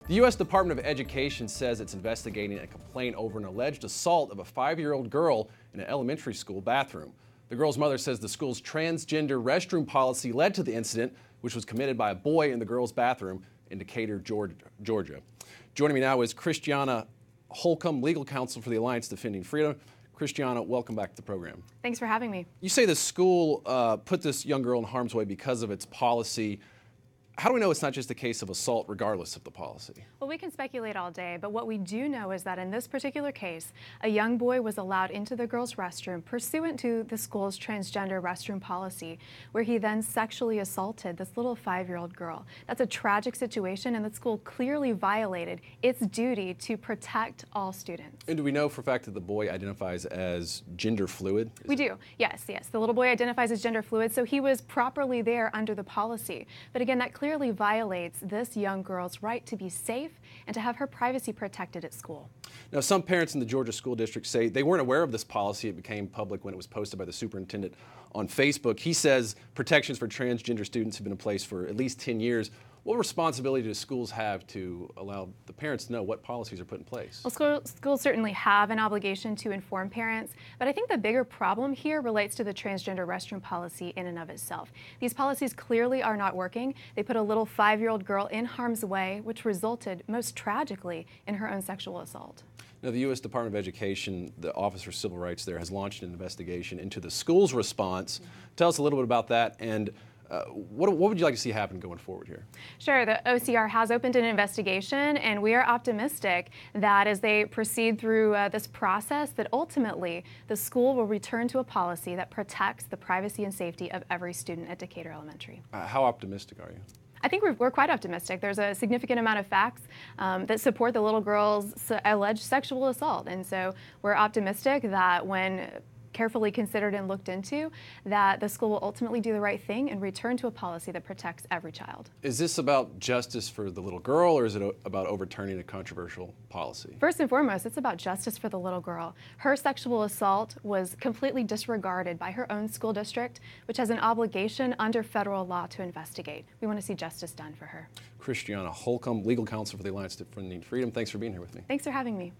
The U.S. Department of Education says it's investigating a complaint over an alleged assault of a 5-year-old girl in an elementary school bathroom. The girl's mother says the school's transgender restroom policy led to the incident, which was committed by a boy in the girl's bathroom in Decatur, Georgia. Joining me now is Christiana Holcomb, legal counsel for the Alliance Defending Freedom. Christiana, welcome back to the program. Thanks for having me. You say the school put this young girl in harm's way because of its policy. How do we know it's not just a case of assault regardless of the policy? Well, we can speculate all day, but what we do know is that in this particular case, a young boy was allowed into the girls' restroom pursuant to the school's transgender restroom policy, where he then sexually assaulted this little 5-year-old girl. That's a tragic situation, and the school clearly violated its duty to protect all students. And do we know for a fact that the boy identifies as gender fluid? We do, yes. The little boy identifies as gender fluid, so he was properly there under the policy. But again, that clearly violates this young girl's right to be safe and to have her privacy protected at school. Now, some parents in the Georgia School District say they weren't aware of this policy. It became public when it was posted by the superintendent on Facebook. He says protections for transgender students have been in place for at least 10 years. What responsibility do schools have to allow the parents to know what policies are put in place? Well, schools certainly have an obligation to inform parents, but I think the bigger problem here relates to the transgender restroom policy in and of itself. These policies clearly are not working. They put a little 5-year-old girl in harm's way, which resulted most tragically in her own sexual assault. Now, the U.S. Department of Education, the Office for Civil Rights there, has launched an investigation into the school's response. Tell us a little bit about that, and what would you like to see happen going forward here? Sure. The OCR has opened an investigation, and we are optimistic that as they proceed through this process, that ultimately the school will return to a policy that protects the privacy and safety of every student at Decatur Elementary. How optimistic are you? I think we're quite optimistic. There's a significant amount of facts that support the little girl's alleged sexual assault, and so we're optimistic that when carefully considered and looked into, that the school will ultimately do the right thing and return to a policy that protects every child. Is this about justice for the little girl, or is it about overturning a controversial policy? First and foremost, it's about justice for the little girl. Her sexual assault was completely disregarded by her own school district, which has an obligation under federal law to investigate. We want to see justice done for her. Christiana Holcomb, legal counsel for the Alliance Defending Freedom. Thanks for being here with me. Thanks for having me.